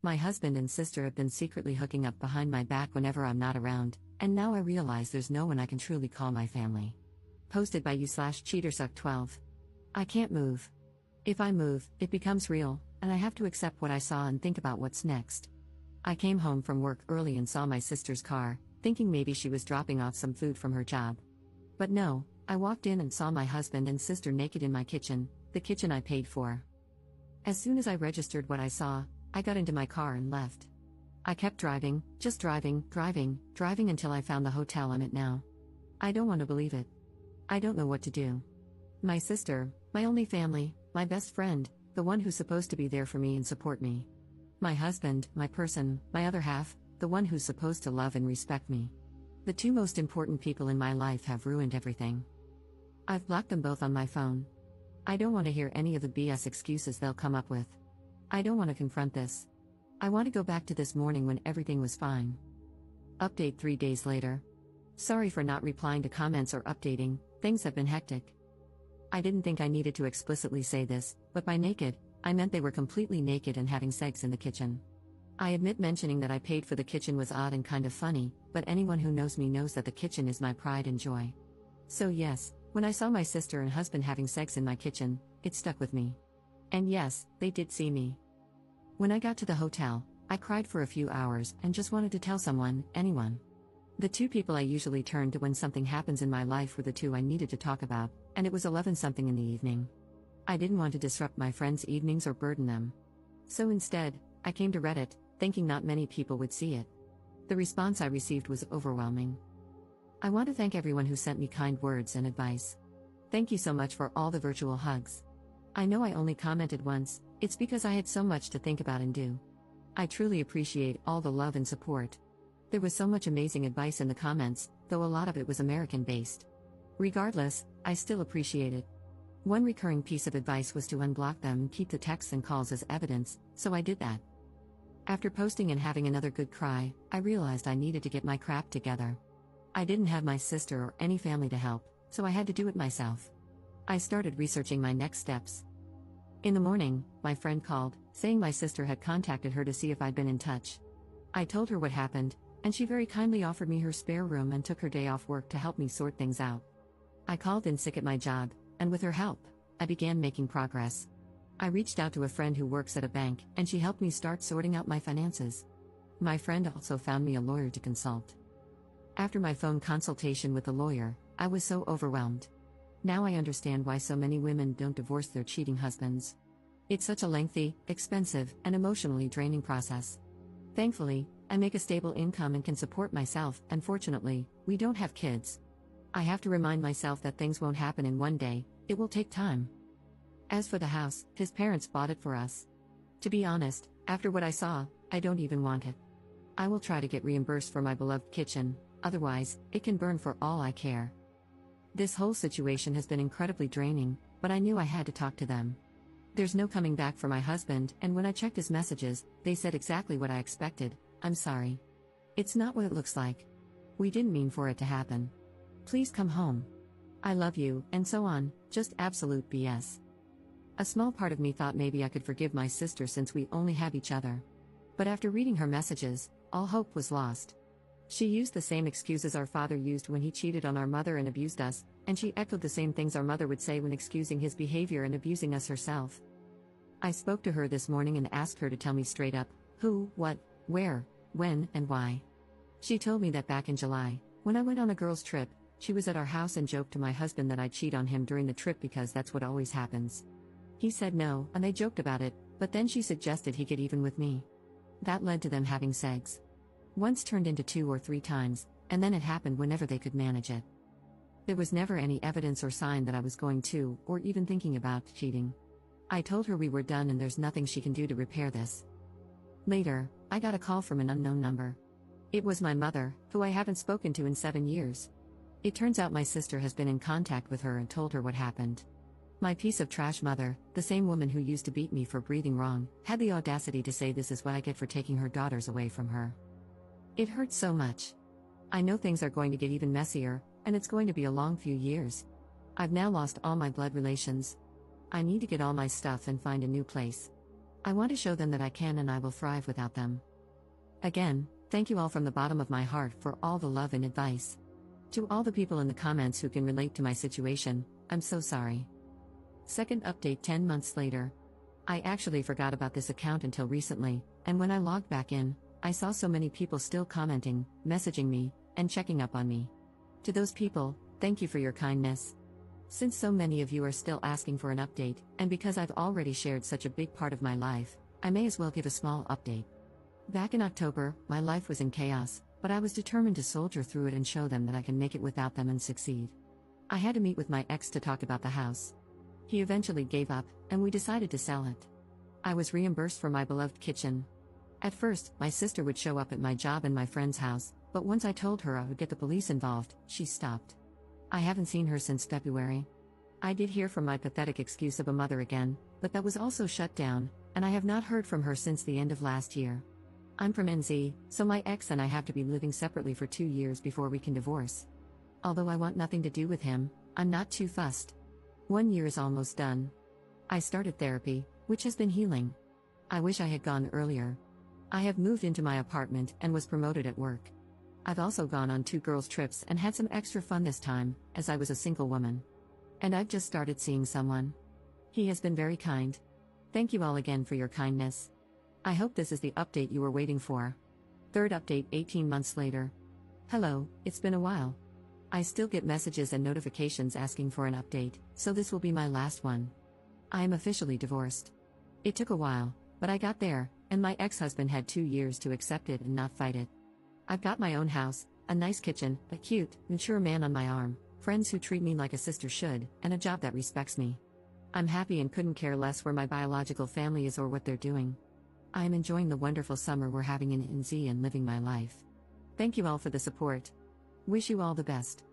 My husband and sister have been secretly hooking up behind my back whenever I'm not around, and now I realize there's no one I can truly call my family. Posted by you/cheatersuck12. I can't move. If I move, it becomes real, and I have to accept what I saw and think about what's next. I came home from work early and saw my sister's car, thinking maybe she was dropping off some food from her job. But no, I walked in and saw my husband and sister naked in my kitchen, the kitchen I paid for. As soon as I registered what I saw, I got into my car and left. I kept driving, just driving until I found the hotel I'm at now. I don't want to believe it. I don't know what to do. My sister, my only family, my best friend, the one who's supposed to be there for me and support me. My husband, my person, my other half, the one who's supposed to love and respect me. The two most important people in my life have ruined everything. I've blocked them both on my phone. I don't want to hear any of the BS excuses they'll come up with. I don't want to confront this. I want to go back to this morning when everything was fine. Update 3 days later. Sorry for not replying to comments or updating, things have been hectic. I didn't think I needed to explicitly say this, but by naked, I meant they were completely naked and having sex in the kitchen. I admit mentioning that I paid for the kitchen was odd and kind of funny, but anyone who knows me knows that the kitchen is my pride and joy. So yes, when I saw my sister and husband having sex in my kitchen, it stuck with me. And yes, they did see me. When I got to the hotel, I cried for a few hours and just wanted to tell someone, anyone. The two people I usually turn to when something happens in my life were the two I needed to talk about, and it was 11-something in the evening. I didn't want to disrupt my friends' evenings or burden them. So instead, I came to Reddit, thinking not many people would see it. The response I received was overwhelming. I want to thank everyone who sent me kind words and advice. Thank you so much for all the virtual hugs. I know I only commented once, it's because I had so much to think about and do. I truly appreciate all the love and support. There was so much amazing advice in the comments, though a lot of it was American-based. Regardless, I still appreciate it. One recurring piece of advice was to unblock them and keep the texts and calls as evidence, so I did that. After posting and having another good cry, I realized I needed to get my crap together. I didn't have my sister or any family to help, so I had to do it myself. I started researching my next steps. In the morning, my friend called, saying my sister had contacted her to see if I'd been in touch. I told her what happened, and she very kindly offered me her spare room and took her day off work to help me sort things out. I called in sick at my job, and with her help, I began making progress. I reached out to a friend who works at a bank, and she helped me start sorting out my finances. My friend also found me a lawyer to consult. After my phone consultation with the lawyer, I was so overwhelmed. Now I understand why so many women don't divorce their cheating husbands. It's such a lengthy, expensive, and emotionally draining process. Thankfully, I make a stable income and can support myself, and fortunately, we don't have kids. I have to remind myself that things won't happen in one day, it will take time. As for the house, his parents bought it for us. To be honest, after what I saw, I don't even want it. I will try to get reimbursed for my beloved kitchen, otherwise, it can burn for all I care. This whole situation has been incredibly draining, but I knew I had to talk to them. There's no coming back for my husband, and when I checked his messages, they said exactly what I expected: I'm sorry. It's not what it looks like. We didn't mean for it to happen. Please come home. I love you, and so on, just absolute BS. A small part of me thought maybe I could forgive my sister since we only have each other. But after reading her messages, all hope was lost. She used the same excuses our father used when he cheated on our mother and abused us, and she echoed the same things our mother would say when excusing his behavior and abusing us herself. I spoke to her this morning and asked her to tell me straight up, who, what, where, when, and why. She told me that back in July, when I went on a girls' trip, she was at our house and joked to my husband that I'd cheat on him during the trip because that's what always happens. He said no, and they joked about it, but then she suggested he get even with me. That led to them having sex. Once turned into 2 or 3 times, and then it happened whenever they could manage it. There was never any evidence or sign that I was going to, or even thinking about, cheating. I told her we were done and there's nothing she can do to repair this. Later, I got a call from an unknown number. It was my mother, who I haven't spoken to in 7 years. It turns out my sister has been in contact with her and told her what happened. My piece of trash mother, the same woman who used to beat me for breathing wrong, had the audacity to say this is what I get for taking her daughters away from her. It hurts so much. I know things are going to get even messier, and it's going to be a long few years. I've now lost all my blood relations. I need to get all my stuff and find a new place. I want to show them that I can and I will thrive without them. Again, thank you all from the bottom of my heart for all the love and advice. To all the people in the comments who can relate to my situation, I'm so sorry. Second update 10 months later. I actually forgot about this account until recently, and when I logged back in, I saw so many people still commenting, messaging me, and checking up on me. To those people, thank you for your kindness. Since so many of you are still asking for an update, and because I've already shared such a big part of my life, I may as well give a small update. Back in October, my life was in chaos, but I was determined to soldier through it and show them that I can make it without them and succeed. I had to meet with my ex to talk about the house. He eventually gave up, and we decided to sell it. I was reimbursed for my beloved kitchen. At first, my sister would show up at my job and my friend's house, but once I told her I would get the police involved, she stopped. I haven't seen her since February. I did hear from my pathetic excuse of a mother again, but that was also shut down, and I have not heard from her since the end of last year. I'm from NZ, so my ex and I have to be living separately for 2 years before we can divorce. Although I want nothing to do with him, I'm not too fussed. 1 year is almost done. I started therapy, which has been healing. I wish I had gone earlier. I have moved into my apartment and was promoted at work. I've also gone on 2 girls' trips and had some extra fun this time, as I was a single woman. And I've just started seeing someone. He has been very kind. Thank you all again for your kindness. I hope this is the update you were waiting for. Third update 18 months later. Hello, it's been a while. I still get messages and notifications asking for an update, so this will be my last one. I am officially divorced. It took a while, but I got there, and my ex-husband had 2 years to accept it and not fight it. I've got my own house, a nice kitchen, a cute, mature man on my arm, friends who treat me like a sister should, and a job that respects me. I'm happy and couldn't care less where my biological family is or what they're doing. I am enjoying the wonderful summer we're having in NZ and living my life. Thank you all for the support. Wish you all the best.